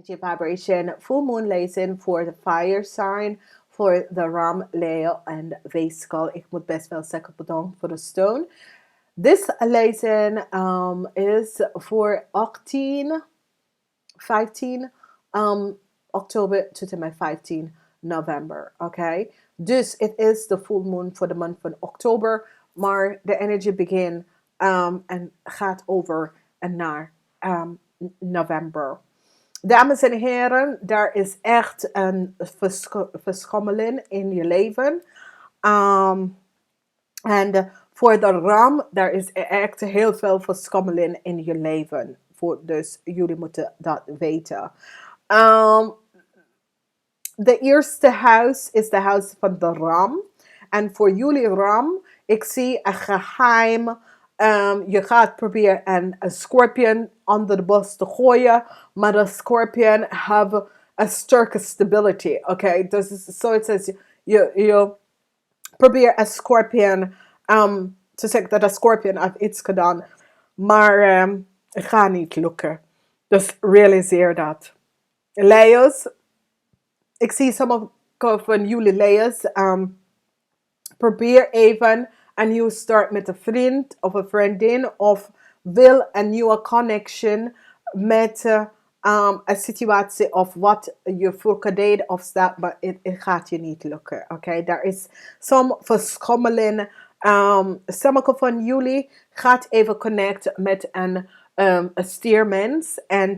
vibration, full moon lezing voor de fire sign, voor de ram, Leo en weeskal. Ik moet best wel zeggen bedankt voor de steun. This lezing is voor 15 oktober tot en met 15 november. Oké, dus het is de full moon voor de maand van oktober, maar de energy begint en gaat over naar november. Dames en heren, daar is echt een verschommeling in je leven. En voor de ram, daar is echt heel veel verschommeling in je leven. Dus jullie moeten dat weten. De eerste huis is de huis van de ram. En voor jullie ram, ik zie een geheim. Je gaat proberen een scorpion onder de bos te gooien. Maar de scorpion heeft een sterke stability. Oké, dus zoiets als je probeert een scorpion te zeggen dat een scorpion heeft iets gedaan. Maar het gaat niet lukken. Dus realiseer dat. Leo's. Ik zie sommige van jullie Leo's. Probeer even een nieuwe start met een vriend of een vriendin. Of wil een nieuwe connection met een situatie of wat je vroeger deed of staat. Maar het gaat je niet lukken. Oké, daar is soms verschommeling. Sommige van jullie gaat even connecten met een stiermens. En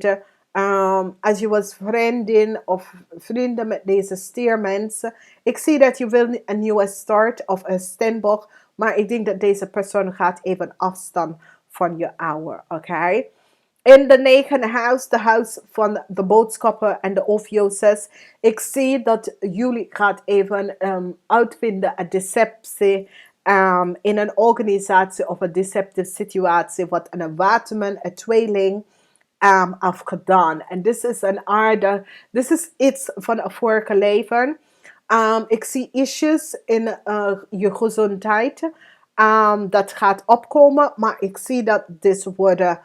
als je was vriendin of vrienden met deze stiermensen. Ik zie dat je wil een nieuwe start of een steenbok. Maar ik denk dat deze persoon gaat even afstand van je ouder. Oké? In de negende huis, de huis van de boodschappen en de Ophiuchus. Ik zie dat jullie gaat even uitvinden een deceptie. In een organisatie of een deceptive situatie. Wat een waterman, een tweeling heeft gedaan. En dit is een aarde. Dit is iets van een vorige leven. Ik zie issues in je gezondheid. Dat gaat opkomen. Maar ik zie dat dit worden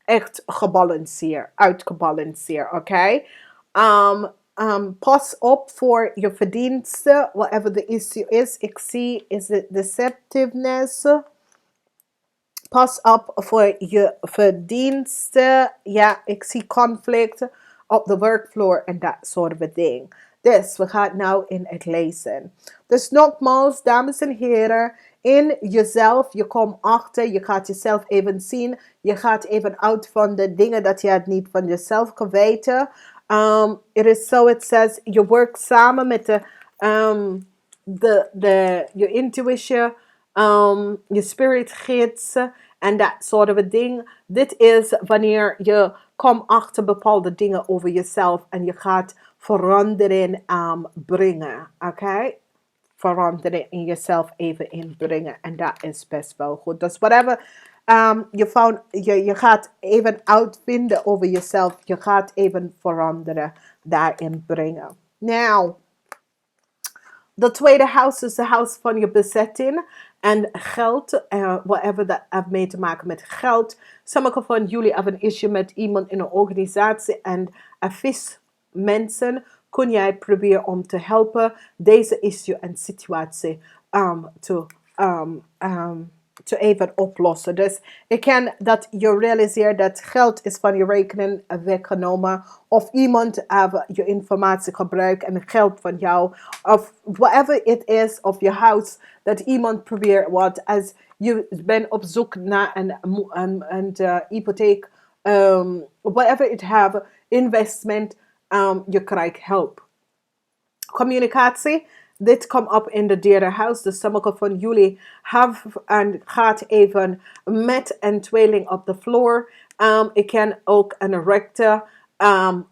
echt gebalanceerd. Uitgebalanceerd. Oké? Pas op voor je verdiensten. Whatever the issue is. Ik zie is it deceptiveness. Pas op voor je verdiensten. Ja, ik zie conflict op de workfloor en dat soort dingen. Dus we gaan nou in het lezen. Dus nogmaals, dames en heren, in jezelf, je komt achter, je gaat jezelf even zien. Je gaat even uit van de dingen dat je het niet van jezelf kan weten. It is so it says, je werkt samen met je intuïtie, je spirit gidsen en dat soort ding. Dit is wanneer je komt achter bepaalde dingen over jezelf en je gaat verandering brengen. Oké? Verandering in jezelf even inbrengen. En dat is best wel goed. Dus whatever je gaat even uitvinden over jezelf. Je gaat even veranderen daarin brengen. Nou, de tweede huis is de huis van je bezetting en geld. Whatever dat heeft mee te maken met geld. Sommige van jullie hebben een issue met iemand in een organisatie en mensen. Kun jij proberen om te helpen deze issue en situatie te even oplossen. Dus ik ken dat je realiseert dat geld is van je rekening weggenomen. Of iemand heeft je informatie gebruikt en geld van jou. Of whatever it is, of je huis. Dat iemand probeert wat. Als je bent op zoek naar een hypotheek. Whatever it have. Investment. Je krijgt hulp. Communicatie. Dit komt op in de derde huis. Dus sommige van jullie gaat even met een tweeling op de vloer. Ik ken ook een rector.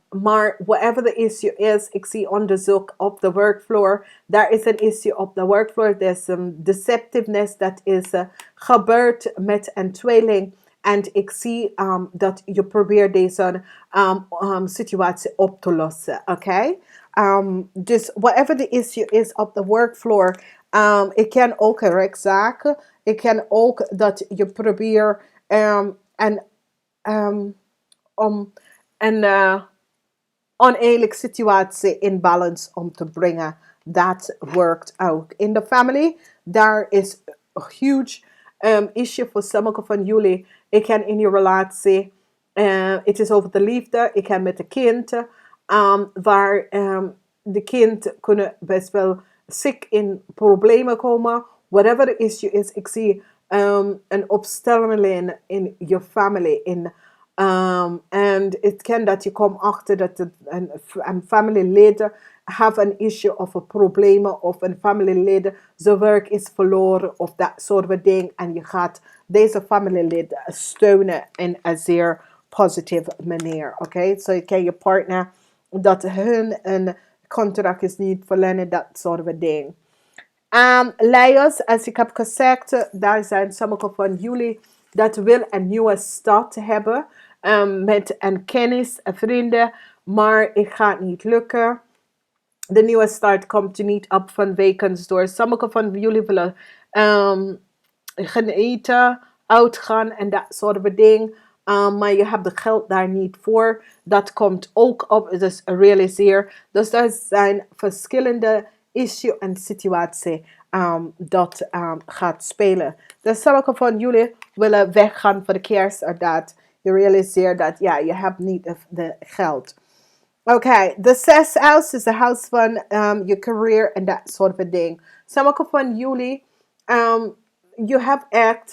Maar whatever the issue is, ik zie onderzoek op de workfloor. Daar is een issue op de workfloor. Er is een deceptiveness dat is gebeurd met een tweeling. En ik zie dat je probeert deze situatie op te lossen. Oké? Dus whatever the issue is op de workfloor. Ik ken ook een rechtszaken. Ik ken ook dat je probeert oneerlijke situatie in balans om te brengen. Dat workt ook. In de family, daar is een huge issue voor sommigen van jullie. Ik ken in je relatie, het is over de liefde. Ik ken met de kind, waar de kind kunnen best wel ziek in problemen komen. Whatever the issue is, ik zie een opstelling in je family. En het kan dat je komt achter dat een familieleden have een issue of een problemen of een familieleden zijn werk is verloren of dat soort van ding. En je gaat deze familieleden steunen in een zeer positieve manier. Oké, zo je kan je partner dat hun een contract is niet verlengen, dat soort van ding. Leiders, als ik heb gezegd, daar zijn sommigen van jullie dat wil een nieuwe start hebben met een kennis, vrienden, maar het gaat niet lukken. De nieuwe start komt er niet op vanwege door. Sommigen van jullie willen gaan eten, uitgaan en dat soort van dingen. Maar je hebt het geld daar niet voor. Dat komt ook op, dus realiseer. Dus er zijn verschillende issues en situaties dat gaat spelen. Dus sommige van jullie willen weggaan voor de kerst of dat. Je realiseert dat ja, je hebt niet de geld. Oké, de 6 house is de house van je career en dat soort van ding. Sommige van jullie, je hebt echt,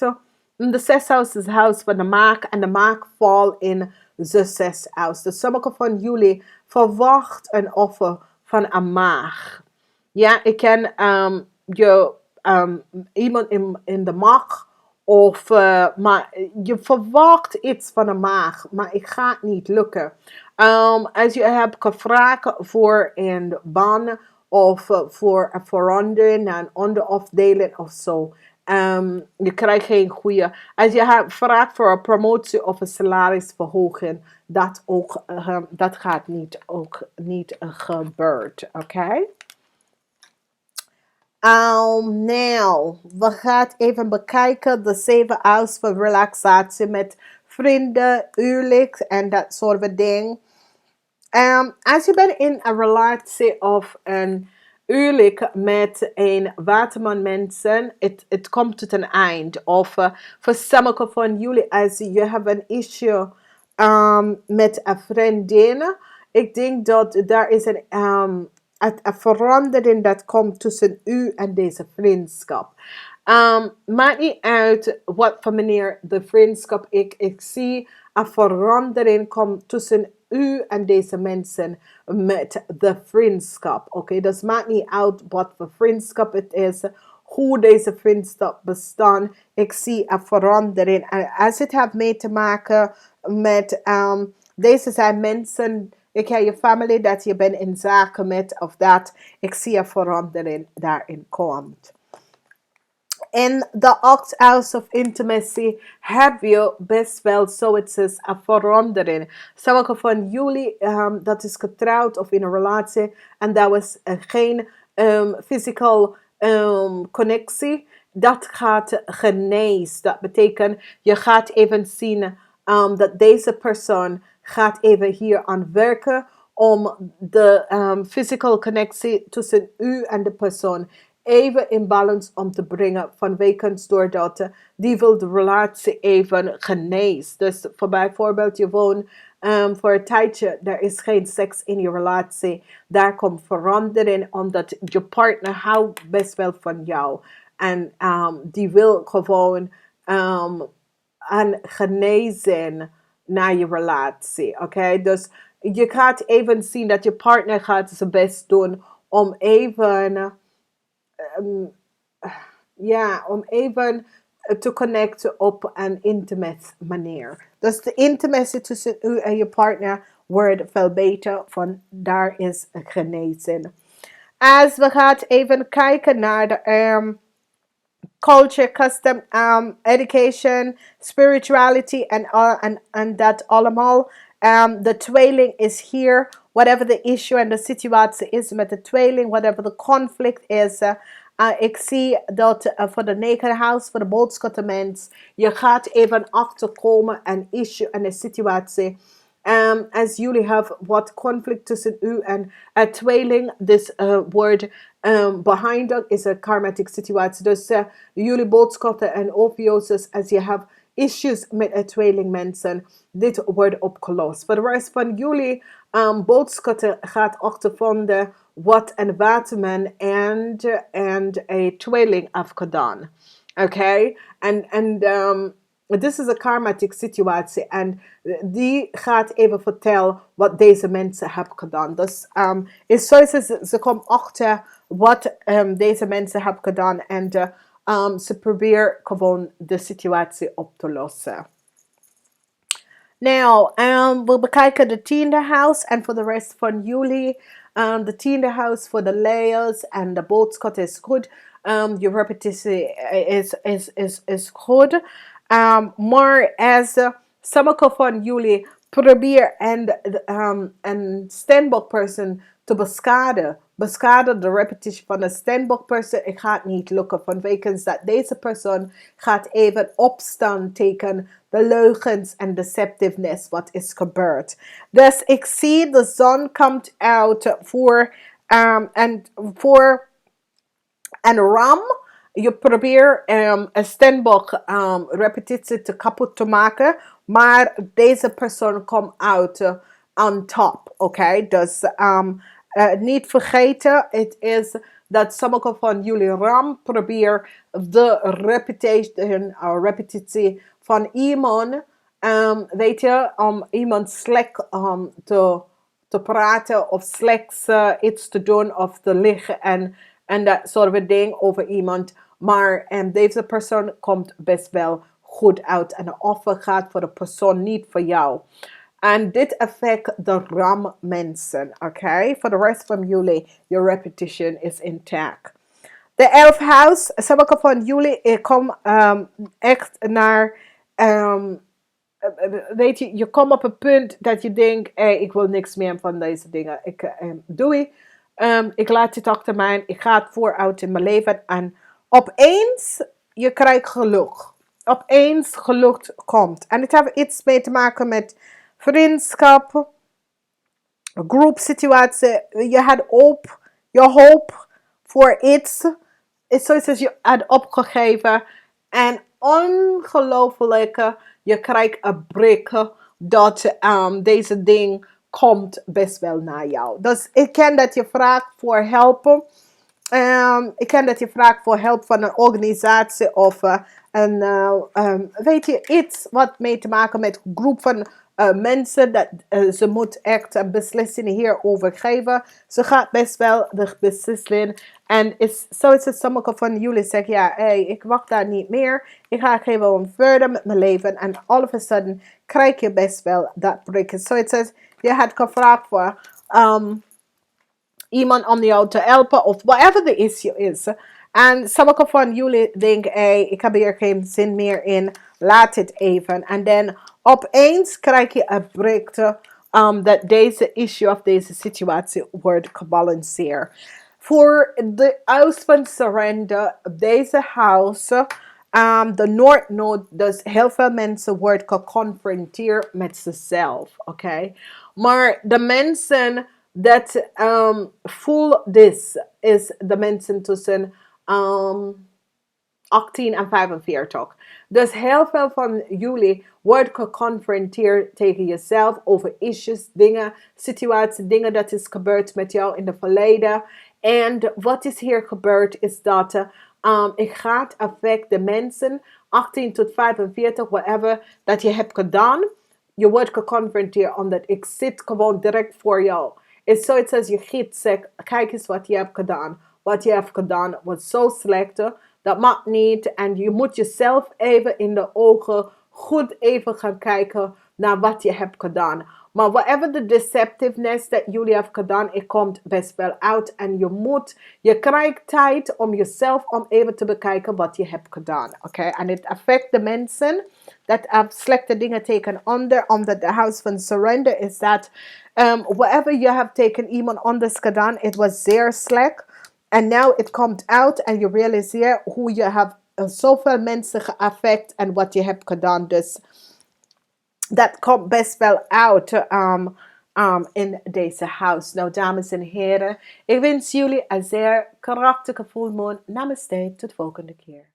de 6 house is de house van de maag en de maag valt in de 6 house. Dus sommige van jullie verwacht een offer van een maag. Ja, ik ken iemand in de maag. Of, maar je verwacht iets van een maag, maar het gaat niet lukken. Als je hebt gevraagd voor een baan of voor een verandering naar een onderafdeling of zo. Je krijgt geen goede. Als je hebt gevraagd voor een promotie of een salarisverhoging, dat gaat ook niet gebeurd. Oké? Nou, we gaan even bekijken de 7 house van relaxatie met vrienden, huwelijk en dat soort van dingen. Als je bent in een relatie of een huwelijk met een waterman mensen, het komt tot een eind. Of voor sommigen van jullie, als je hebt een issue met een vriendin, ik denk dat daar is een verandering dat komt tussen u en deze vriendschap. Maakt niet uit wat voor manier de vriendschap ik zie een verandering komt tussen u en deze mensen met de vriendschap. Oké, dus maakt niet uit wat voor vriendschap het is, hoe deze vriendschap bestaat. Ik zie een verandering. En als het heeft mee te maken met deze zijn mensen. Ik heb je familie dat je bent in zaken met of dat. Ik zie een verandering daarin komt. In de 8 house of intimacy heb je best wel zoiets als een verandering. Sommigen van jullie dat is getrouwd of in een relatie en dat was geen physical connectie. Dat gaat genezen. Dat betekent je gaat even zien dat deze persoon gaat even hier aan werken om de physical connectie tussen u en de persoon even in balans om te brengen vanwege doordat die wil de relatie even genezen. Dus voor bijvoorbeeld je woont voor een tijdje, er is geen seks in je relatie. Daar komt verandering omdat je partner houdt best wel van jou. En die wil gewoon aan genezen naar je relatie. Oké, dus je gaat even zien dat je partner gaat zijn best doen om even om even te connecten op een intimate manier. Dus de intimacy tussen u en je partner wordt veel beter. Van daar is genezing. Als we gaan even kijken naar de culture, custom, education, spirituality en dat allemaal. De tweeling is hier. Whatever the issue en de situatie is met de tweeling, whatever the conflict is. Ik zie dat voor de 9 house, voor de boodschappenmens, je gaat even achterkomen een issue en een situatie Als jullie hebben wat conflict tussen u en een tweeling, this word behind that is een karmatic situatie. Dus jullie boodschappen en Ophiuchus, als je hebt issues met een tweeling mensen, dit wordt opgelost. Voor de rest van jullie boodschappen gaat achtervonden wat een waterman en een tweeling heeft gedaan. Oké? En this is een karmatic situatie. En die gaat even vertellen wat deze mensen hebben gedaan. Dus is zoals ze komen achter wat deze mensen hebben gedaan. En ze proberen gewoon de situatie op te lossen. Nou, we bekijken de 10e huis. En voor de rest van jullie, de 10e huis voor de Leeuws. En de boodschap is goed. Je repetitie is goed. Maar als sommige van jullie proberen een standbook person te beschadigen de repetitie van een standbook person, het gaat niet lukken. Vanwege dat deze persoon gaat even opstaan tegen de leugens en deceptiveness wat is gebeurd. Dus ik zie de zon komt uit voor een ram. Je probeert een standbook repetitie te kapot te maken. Maar deze persoon komt uit on top. Oké? Dus niet vergeten. Het is dat sommige van jullie ram proberen de repetitie van iemand. Weet je, om iemand slecht te praten. Of slechts iets te doen of te liggen. En dat soort dingen over iemand. Maar deze persoon komt best wel goed uit. En de offer gaat voor de persoon, niet voor jou. En dit affect de ram mensen. Oké? Voor de rest van jullie, je repetition is intact. De 11th house. Sommige van jullie komen echt naar... weet je komt op een punt dat je denkt, hey, ik wil niks meer van deze dingen. Doei. Ik laat het achter mij. Ik ga het vooruit in mijn leven. En opeens, je krijgt geluk. Opeens geluk komt. En het heeft iets mee te maken met vriendschap, groepsituatie. Je had je hoop voor iets. Het is zoals je had opgegeven. En ongelooflijk, je krijgt een blik dat deze ding komt best wel naar jou. Dus ik ken dat je vraagt voor helpen. Ik ken dat je vraagt voor hulp van een organisatie of weet je, iets wat mee te maken met een groep van mensen. Dat ze moet echt een beslissing hierover geven. Ze gaat best wel de beslissing. En zoals sommige van jullie zeggen, ja, hey, ik wacht daar niet meer. Ik ga gewoon verder met mijn leven. En all of a sudden krijg je best wel dat break. Zoals je had gevraagd voor... iemand om jou te helpen of whatever the issue is. En sommige van jullie denken, hey, ik heb hier geen zin meer in, laat het even. En dan opeens krijg je een breakthrough dat deze issue of deze situatie wordt gebalanceerd. Voor de huis van surrender, deze huis, de Noordnood, dus heel veel mensen worden geconfronteerd met zichzelf, oké? Maar de mensen dat voel this is de mensen tussen 18 en 45. Dus heel veel van jullie wordt geconfronteerd tegen jezelf over issues, dingen, situaties, dingen dat is gebeurd met jou in het verleden. En wat is hier gebeurd is dat het gaat affect de mensen 18 tot 45, whatever, dat je hebt gedaan. Je wordt geconfronteerd omdat ik zit gewoon direct voor jou. Het is zoiets als je gids zegt, kijk eens wat je hebt gedaan. Wat je hebt gedaan was zo slecht. Dat mag niet. En je moet jezelf even in de ogen goed even gaan kijken naar wat je hebt gedaan. Maar whatever the deceptiveness dat jullie hebben gedaan, het komt best wel uit. En je krijgt tijd om jezelf om even te bekijken wat je hebt gedaan. Oké? En het affect de mensen dat slechte dingen tegen onder. Omdat de house van surrender is dat whatever you have taken iemand anders gedaan, het was zeer slecht. En now it comes out en je realiseert hoe je hebt zoveel mensen geaffect en wat je hebt gedaan. Dus dat komt best wel uit in deze house. Nou, dames en heren, ik wens jullie een zeer krachtige full moon. Namaste, tot volgende keer.